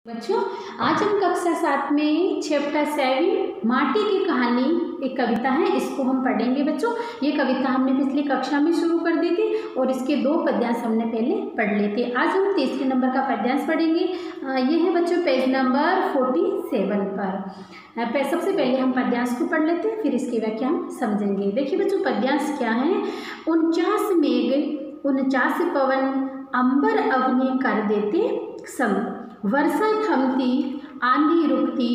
बच्चों, आज हम कक्षा 7 में चैप्टर 7 माटी की कहानी एक कविता है, इसको हम पढ़ेंगे। बच्चों, ये कविता हमने पिछली कक्षा में शुरू कर दी थी और इसके 2 पद्यांश हमने पहले पढ़ लिए थे। आज हम तीसरे नंबर का पद्यांश पढ़ेंगे। ये है बच्चों पेज नंबर 47 पर। सबसे पहले हम पद्यांश को पढ़ लेते हैं, फिर इसकी व्याख्या हम समझेंगे। देखिए बच्चों, पद्यांश क्या है। 49 मेघ 49 पवन अंबर अवनी कर देते सम, वर्षा थमती आंधी रुकती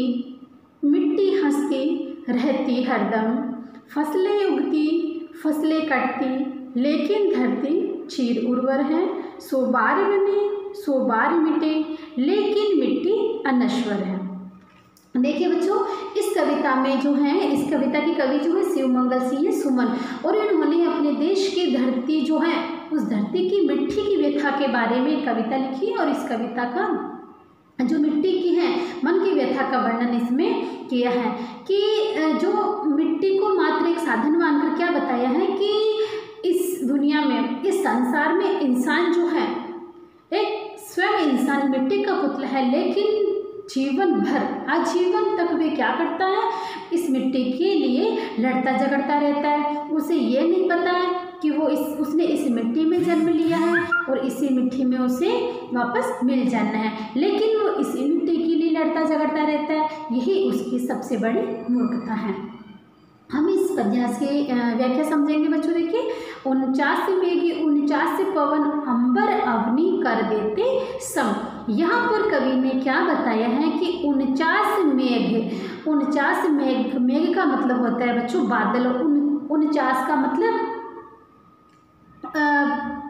मिट्टी हंसती रहती हरदम, फसलें उगती फसलें कटती लेकिन धरती चीर उर्वर है, सो बार बने सो बार मिटे लेकिन मिट्टी अनश्वर है। देखिए बच्चों, इस कविता में जो है, इस कविता की कवि जो है शिवमंगल सिंह सुमन, और इन्होंने अपने देश की धरती जो है उस धरती की मिट्टी की व्यथा के बारे में कविता लिखी है। और इस कविता का जो मिट्टी की है मन की व्यथा का वर्णन इसमें किया है कि जो मिट्टी को मात्र एक साधन मानकर क्या बताया है कि इस दुनिया में, इस संसार में इंसान जो है एक स्वयं इंसान मिट्टी का पुतला है, लेकिन जीवन भर आजीवन तक वे क्या करता है, इस मिट्टी के लिए लड़ता झगड़ता रहता है। उसे ये नहीं पता है कि वो उसने इस मिट्टी में जन्म लिया है और इसी मिट्टी में उसे वापस मिल जाना है, लेकिन वो इसी मिट्टी के लिए लड़ता झगड़ता रहता है। यही उसकी सबसे बड़ी मूर्खता है। हम इस पद्यांश की व्याख्या समझेंगे बच्चों। देखिए, 49 मेघ 49 पवन अंबर अवनी कर देते सम। यहाँ पर कवि ने क्या बताया है कि 49 मेघ, 49 मेघ, मेघ का मतलब होता है बच्चों बादल। 49 का मतलब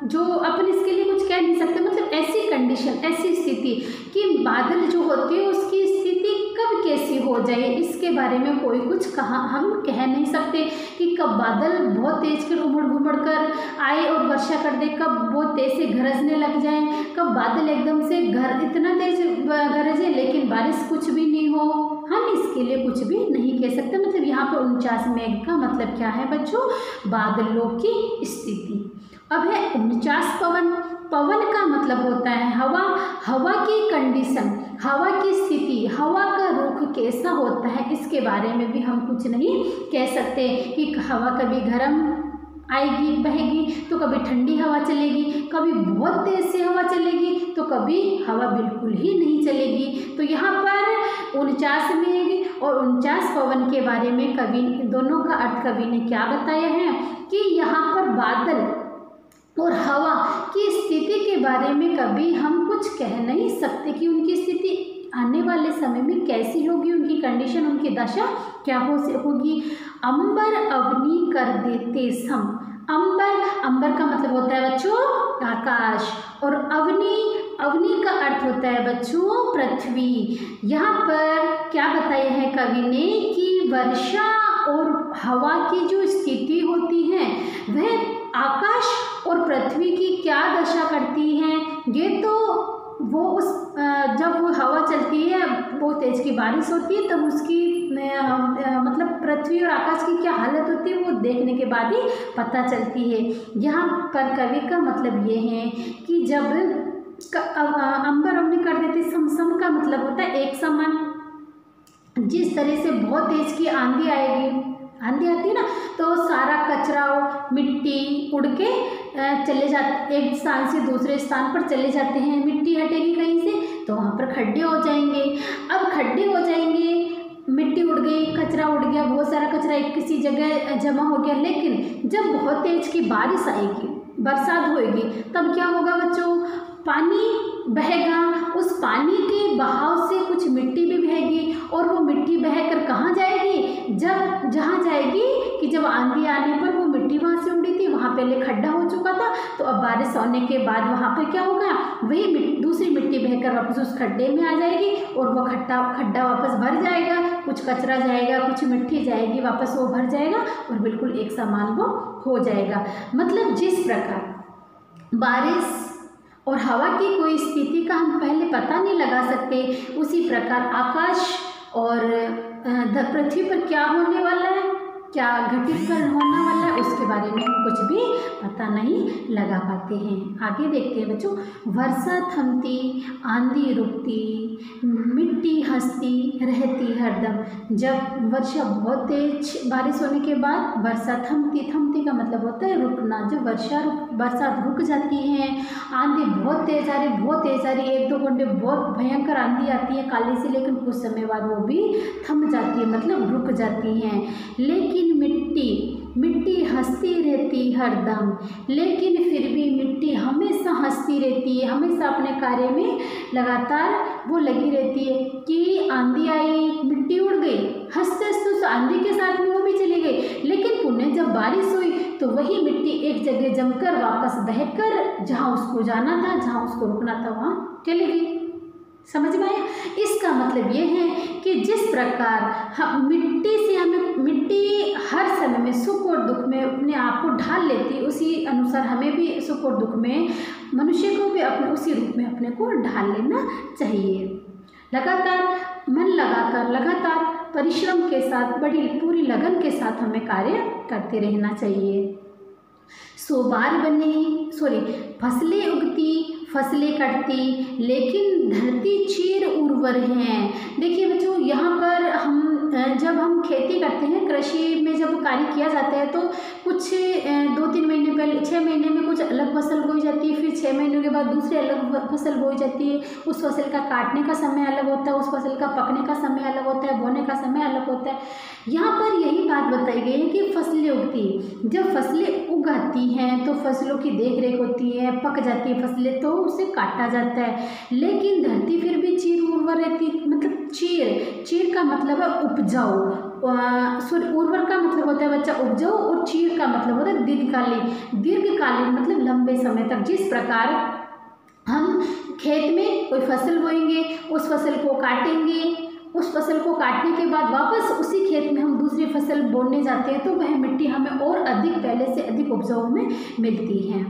जो अपन इसके लिए कुछ कह नहीं सकते, मतलब ऐसी कंडीशन, ऐसी स्थिति कि बादल जो होती है उसकी स्थिति कब कैसी हो जाए, इसके बारे में कोई कुछ हम कह नहीं सकते कि कब बादल बहुत तेज कर उमड़ घुमड़ कर आए और वर्षा कर दे, कब बहुत तेज से गरजने लग जाए, कब बादल एकदम से इतना तेज गरजे लेकिन बारिश कुछ भी नहीं हो। हम इसके लिए कुछ भी नहीं कह सकते। मतलब यहाँ पर 49 मेघ का मतलब क्या है बच्चों, बादलों की स्थिति। अब है 49 पवन। पवन का मतलब होता है हवा, हवा की कंडीशन, हवा की स्थिति, हवा का रुख कैसा होता है इसके बारे में भी हम कुछ नहीं कह सकते कि हवा कभी गर्म आएगी बहेगी तो कभी ठंडी हवा चलेगी, कभी बहुत तेज से हवा चलेगी तो कभी हवा बिल्कुल ही नहीं चलेगी। तो यहाँ पर 49 मेघ और 49 पवन के बारे में कवि, दोनों का अर्थ कवि ने क्या बताया है कि यहाँ पर बादल और हवा की स्थिति के बारे में कभी हम कुछ कह नहीं सकते कि उनकी स्थिति आने वाले समय में कैसी होगी, उनकी कंडीशन, उनकी दशा क्या होगी। अंबर अवनी कर देते सम। अंबर, अंबर का मतलब होता है बच्चों आकाश, और अवनी, अवनी का अर्थ होता है बच्चों पृथ्वी। यहाँ पर क्या बताया है कवि ने कि वर्षा और हवा की जो स्थिति होती है वह आकाश और पृथ्वी की क्या दशा करती है। ये तो वो उस जब वो हवा चलती है, बहुत तेज की बारिश होती है, तब उसकी मतलब पृथ्वी और आकाश की क्या हालत होती है वो देखने के बाद ही पता चलती है। यहाँ पर कवि का मतलब ये है कि जब अंबर अवनी कर देते सम, सम का मतलब होता है एक समान। जिस तरह से बहुत तेज की आंधी आएगी, आंधी आती है ना, तो सारा कचरा मिट्टी उड़ के चले जाते, एक स्थान से दूसरे स्थान पर चले जाते हैं। मिट्टी हटेगी कहीं से तो वहाँ पर खड्डे हो जाएंगे। अब खड्डे हो जाएंगे, मिट्टी उड़ गई, कचरा उड़ गया, बहुत सारा कचरा एक किसी जगह जमा हो गया। लेकिन जब बहुत तेज की बारिश आएगी, बरसात होएगी, तब क्या होगा बच्चों, पानी बहेगा। उस पानी के बहाव से कुछ मिट्टी भी बहेगी और वो मिट्टी बहकर कहाँ जाएगी, जब जहाँ जाएगी कि जब आंधी आने पर वो मिट्टी वहाँ से उड़ी थी, वहाँ पहले खड्डा हो चुका था, तो अब बारिश होने के बाद वहाँ पर क्या होगा, वही दूसरी मिट्टी बहकर वापस उस खड्डे में आ जाएगी और वो खड्डा वापस भर जाएगा, कुछ कचरा जाएगा, कुछ मिट्टी जाएगी, वापस वो भर जाएगा और बिल्कुल एक समान वो हो जाएगा। मतलब जिस प्रकार बारिश और हवा की कोई स्थिति का हम पहले पता नहीं लगा सकते, उसी प्रकार आकाश और पृथ्वी पर क्या होने वाला है, क्या घटित होने वाला है, उसके बारे में कुछ भी पता नहीं लगा पाते हैं। आगे देखते हैं बच्चों, वर्षा थमती आंधी रुकती, मिट्टी हंसती रहती हरदम। जब वर्षा बहुत तेज बारिश होने के बाद वर्षा थमती, थमती का मतलब होता है रुकना। जब वर्षा रुक जाती है, आंधी बहुत तेज आ रही, बहुत तेज आ रही, 1-2 घंटे बहुत भयंकर आंधी आती है काली से, लेकिन कुछ समय बाद वो भी थम जाती है, मतलब रुक जाती हैं। लेकिन मिट्टी हंसती रहती हरदम, लेकिन फिर भी मिट्टी हमेशा हंसती रहती है, हमेशा अपने कार्य में लगातार वो लगी रहती है कि आंधी आई, मिट्टी उड़ गई, हंसते हंसते उस आंधी के साथ में वो भी चली गई, लेकिन पुनः जब बारिश हुई तो वही मिट्टी एक जगह जमकर वापस बहकर जहाँ उसको जाना था, जहाँ उसको रुकना था, वहाँ चली गई। समझ में आया? इसका मतलब ये है कि जिस प्रकार हम मिट्टी हर समय में सुख और दुख में अपने आप को ढाल लेती है, उसी अनुसार हमें भी सुख और दुख में मनुष्य को भी अपने उसी रूप में अपने को ढाल लेना चाहिए। लगातार मन लगाकर, लगातार परिश्रम के साथ, बड़ी पूरी लगन के साथ हमें कार्य करते रहना चाहिए। फसलें उगती, फसलें कटती, लेकिन धरती चिर उर्वर है। देखिए बच्चों, यहाँ पर जब हम खेती करते हैं, कृषि में जब कार्य किया जाता है तो कुछ 2-3 महीने पहले, 6 महीने में कुछ अलग फसल बोई जाती है, फिर 6 महीनों के बाद दूसरी अलग फसल बोई जाती है। उस फसल का काटने का समय अलग होता है, उस फसल का पकने का समय अलग होता है, बोने का समय अलग होता है। यहाँ पर यही बात बताई गई है कि फसलें उगती है। जब फसलें उगाती हैं तो फसलों की देख रेख होती है, पक जाती है फसलें तो उसे काटा जाता है, लेकिन धरती फिर भी चीर उर्वर रहती, मतलब चीर का मतलब है उपजाऊ, उर्वर का मतलब होता है बच्चा उपजाऊ, और चीर का मतलब होता है दीर्घकालीन मतलब लंबे समय तक। जिस प्रकार हम खेत में कोई फसल बोएंगे, उस फसल को काटेंगे, उस फसल को काटने के बाद वापस उसी खेत में हम दूसरी फसल बोने जाते हैं तो वह मिट्टी हमें और अधिक, पहले से अधिक उपजाऊ में मिलती है।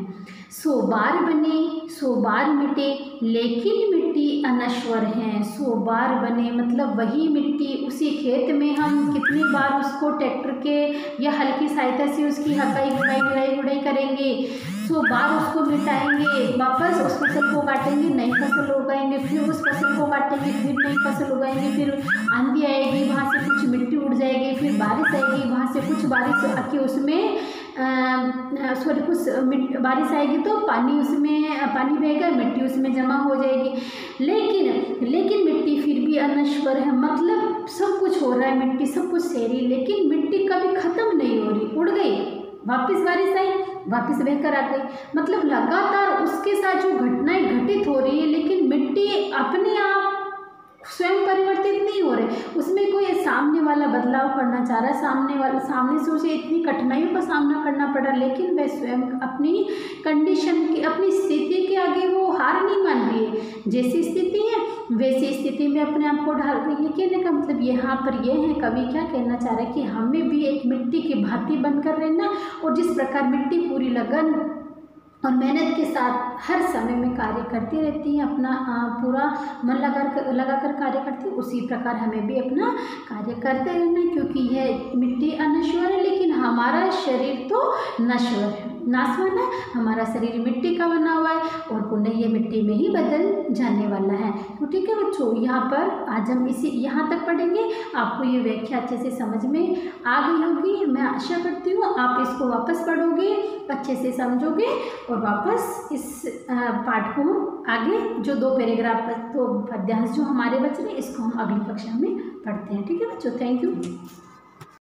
100 बार बने 100 बार मिटे, लेकिन मिट्टी अनश्वर है। 100 बार बने मतलब वही मिट्टी, उसी खेत में हम कितनी बार उसको ट्रैक्टर के या हल की सहायता से उसकी हटाई गुड़ाई करेंगे, 100 बार उसको मिटाएंगे, वापस उस फसल को काटेंगे, नई फसल उगाएंगे, फिर उस फसल को काटेंगे, फिर नई फसल उगाएंगे, फिर आंधी आएगी, वहाँ से कुछ मिट्टी उड़ जाएगी, फिर बारिश आएगी, वहाँ से कुछ बारिश आके उसमें कुछ बारिश आएगी तो पानी बहेगा, मिट्टी उसमें जमा हो जाएगी। लेकिन मिट्टी फिर भी अनश्वर है, मतलब सब कुछ हो रहा है, मिट्टी सब कुछ सह रही, लेकिन मिट्टी कभी खत्म नहीं हो रही, उड़ गई, वापस बारिश आई, वापस बहकर आ गई, मतलब लगातार उसके साथ जो घटनाएं घटित हो रही है, लेकिन मिट्टी अपने आप स्वयं परिवर्तित नहीं हो रहे, उसमें कोई सामने वाला बदलाव करना चाह रहा है, सामने से उसे इतनी कठिनाइयों का सामना करना पड़ा, लेकिन वह स्वयं अपनी कंडीशन की, अपनी स्थिति के आगे वो हार नहीं मान रही है। जैसी स्थिति है वैसी स्थिति में अपने आप को ढाल रही है। कहने का मतलब यहाँ पर यह है, कवि क्या कहना चाह रहा है कि हमें भी एक मिट्टी की भांति बनकर रहना, और जिस प्रकार मिट्टी पूरी लगन और मेहनत के साथ हर समय में कार्य करती रहती है, अपना पूरा मन लगाकर कार्य करती है, उसी प्रकार हमें भी अपना कार्य करते रहना है, क्योंकि यह मिट्टी अनश्वर है, लेकिन हमारा शरीर तो नश्वर है, नाशवान है। हमारा शरीर मिट्टी का बना हुआ है और पुनः ये मिट्टी में ही बदल जाने वाला है। तो ठीक है बच्चों, यहाँ पर आज हम यहाँ तक पढ़ेंगे। आपको ये व्याख्या अच्छे से समझ में आ गई होगी, मैं आशा करती हूँ। आप इसको वापस पढ़ोगे, अच्छे से समझोगे, और वापस इस पाठ को आगे जो 2 पैराग्राफ, 2 पद्यांश जो हमारे बच रहे, इसको हम अगली कक्षा में पढ़ते हैं। ठीक है बच्चों, थैंक यू।